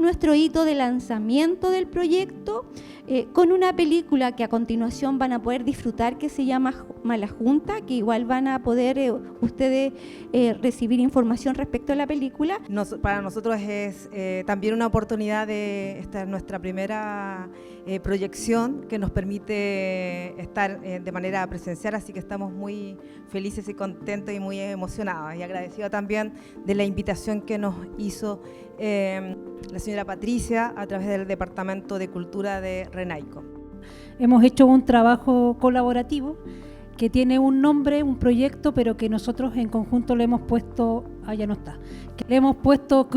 nuestro hito de lanzamiento del proyecto, con una película que a continuación van a poder disfrutar, que se llama Mala Junta, que igual van a poder ustedes recibir información respecto a la película. Para nosotros es también una oportunidad esta es nuestra primera proyección que nos permite estar de manera presencial, así que estamos muy felices y contentos y muy emocionados, y agradecidos también de la invitación que nos hizo la señora Patricia a través del Departamento de Cultura de RENAICO. Hemos hecho un trabajo colaborativo que tiene un nombre, un proyecto, pero que nosotros en conjunto le hemos puesto, ya no está, que le hemos puesto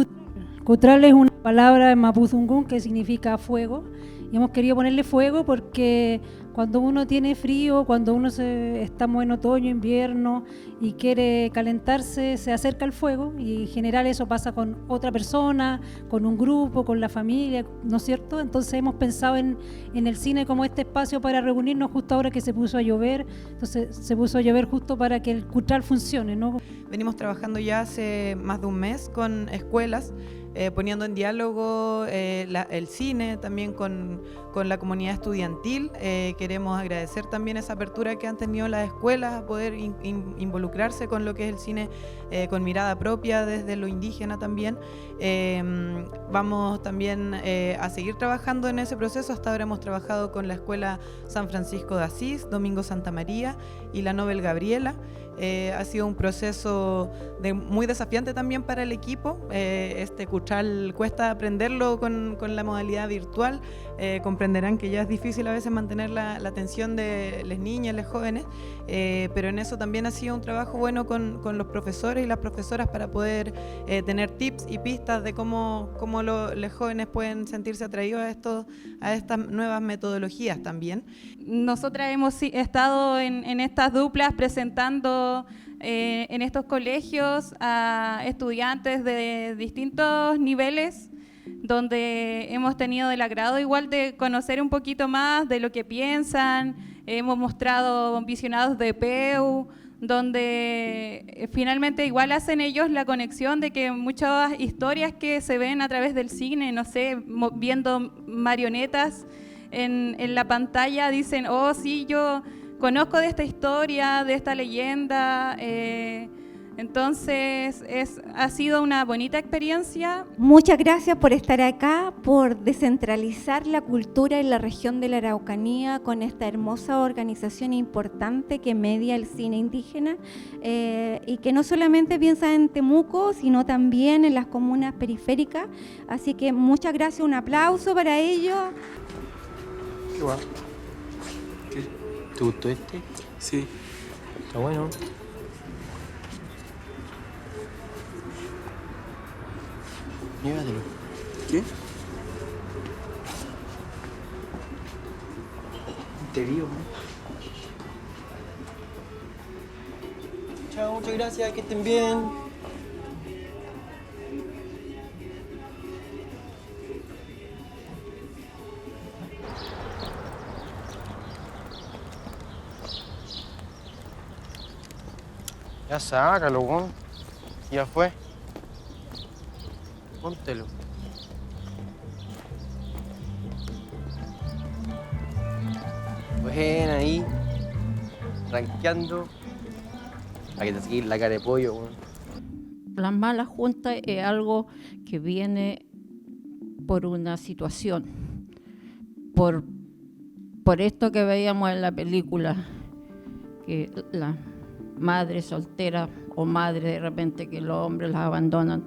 Cutral. Es una palabra en mapuzungún que significa fuego, y hemos querido ponerle fuego porque cuando uno tiene frío, cuando estamos en otoño, invierno y quiere calentarse, se acerca al fuego, y en general eso pasa con otra persona, con un grupo, con la familia, ¿no es cierto? Entonces hemos pensado en el cine como este espacio para reunirnos justo ahora que se puso a llover. Entonces se puso a llover justo para que el Cutral funcione, ¿no? Venimos trabajando ya hace más de un mes con escuelas, poniendo en diálogo el cine también con la comunidad estudiantil. Queremos agradecer también esa apertura que han tenido las escuelas a poder involucrarse con lo que es el cine con mirada propia desde lo indígena también. Vamos también a seguir trabajando en ese proceso. Hasta ahora hemos trabajado con la Escuela San Francisco de Asís, Domingo Santa María y la Nobel Gabriela. Ha sido un proceso muy desafiante también para el equipo. Este Cutral cuesta aprenderlo con la modalidad virtual. Comprenderán que ya es difícil a veces mantener la atención de las niñas, los jóvenes, pero en eso también ha sido un trabajo bueno con los profesores y las profesoras para poder tener tips y pistas de cómo los jóvenes pueden sentirse atraídos a estas nuevas metodologías también. Nosotras hemos estado en estas duplas presentando en estos colegios a estudiantes de distintos niveles, donde hemos tenido el agrado igual de conocer un poquito más de lo que piensan. Hemos mostrado visionados de PEU, donde finalmente igual hacen ellos la conexión de que muchas historias que se ven a través del cine, no sé, viendo marionetas en la pantalla, dicen, oh sí, yo conozco de esta historia, de esta leyenda. Entonces ha sido una bonita experiencia. Muchas gracias por estar acá, por descentralizar la cultura en la región de la Araucanía con esta hermosa organización importante que media el cine indígena, y que no solamente piensa en Temuco, sino también en las comunas periféricas. Así que muchas gracias, un aplauso para ellos. Qué guay. ¿Te gustó este? Sí. Está bueno. Llévatelo. ¿Qué? Te vivo, ¿no? Chao, muchas gracias, que estén bien. Ya sácalo, weón. Ya fue. Póntelo. Buena ahí. Ranqueando. Para que te seguir la cara de pollo, weón. Las malas juntas es algo que viene por una situación. Por esto que veíamos en la película, que la madre soltera o madre de repente que los hombres las abandonan,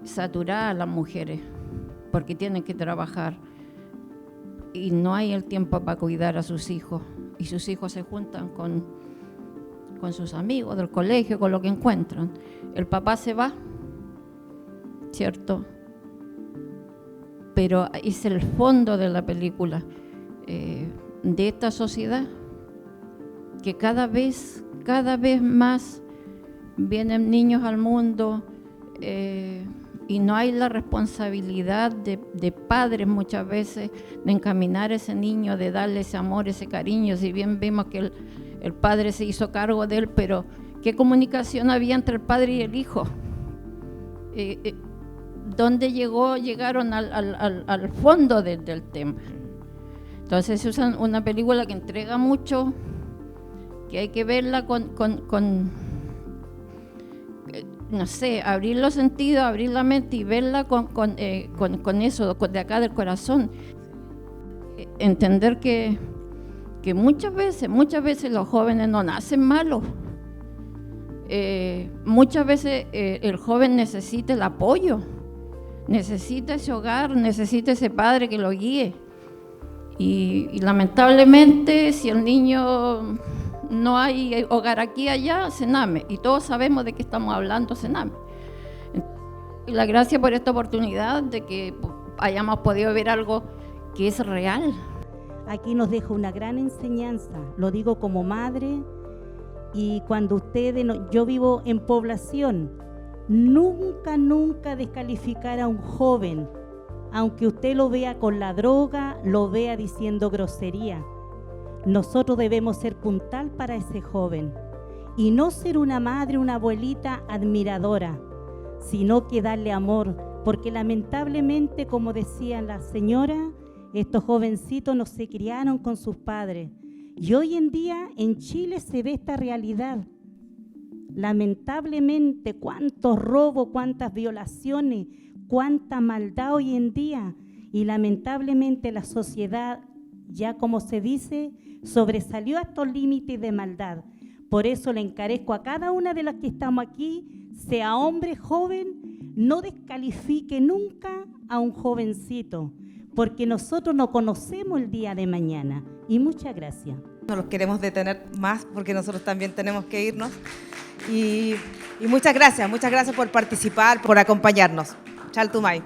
saturar a las mujeres porque tienen que trabajar y no hay el tiempo para cuidar a sus hijos, y sus hijos se juntan con sus amigos del colegio, con lo que encuentran. El papá se va, ¿cierto? Pero es el fondo de la película, de esta sociedad que cada vez más vienen niños al mundo, y no hay la responsabilidad de padres muchas veces de encaminar a ese niño, de darle ese amor, ese cariño. Si bien vimos que el padre se hizo cargo de él, pero ¿qué comunicación había entre el padre y el hijo? dónde llegaron al fondo del tema. Entonces es una película que entrega mucho, que hay que verla con no sé, abrir los sentidos, abrir la mente y verla con eso, de acá del corazón. Entender que muchas veces los jóvenes no nacen malos. Muchas veces el joven necesita el apoyo, necesita ese hogar, necesita ese padre que lo guíe. Y lamentablemente, si el niño no hay hogar aquí allá, Sename, y todos sabemos de qué estamos hablando, Sename. Y la gracia por esta oportunidad de que hayamos podido ver algo que es real. Aquí nos deja una gran enseñanza, lo digo como madre, y cuando yo vivo en población, nunca descalificar a un joven, aunque usted lo vea con la droga, lo vea diciendo grosería. Nosotros debemos ser puntal para ese joven y no ser una madre, una abuelita admiradora, sino que darle amor, porque lamentablemente, como decía la señora, estos jovencitos no se criaron con sus padres. Y hoy en día en Chile se ve esta realidad. Lamentablemente, cuántos robos, cuántas violaciones, cuánta maldad hoy en día. Y lamentablemente la sociedad, ya como se dice, sobresalió a estos límites de maldad. Por eso le encarezco a cada una de las que estamos aquí, sea hombre, joven, no descalifique nunca a un jovencito, porque nosotros no conocemos el día de mañana. Y muchas gracias. No los queremos detener más porque nosotros también tenemos que irnos. Y muchas gracias por participar, por acompañarnos. Chaltumay.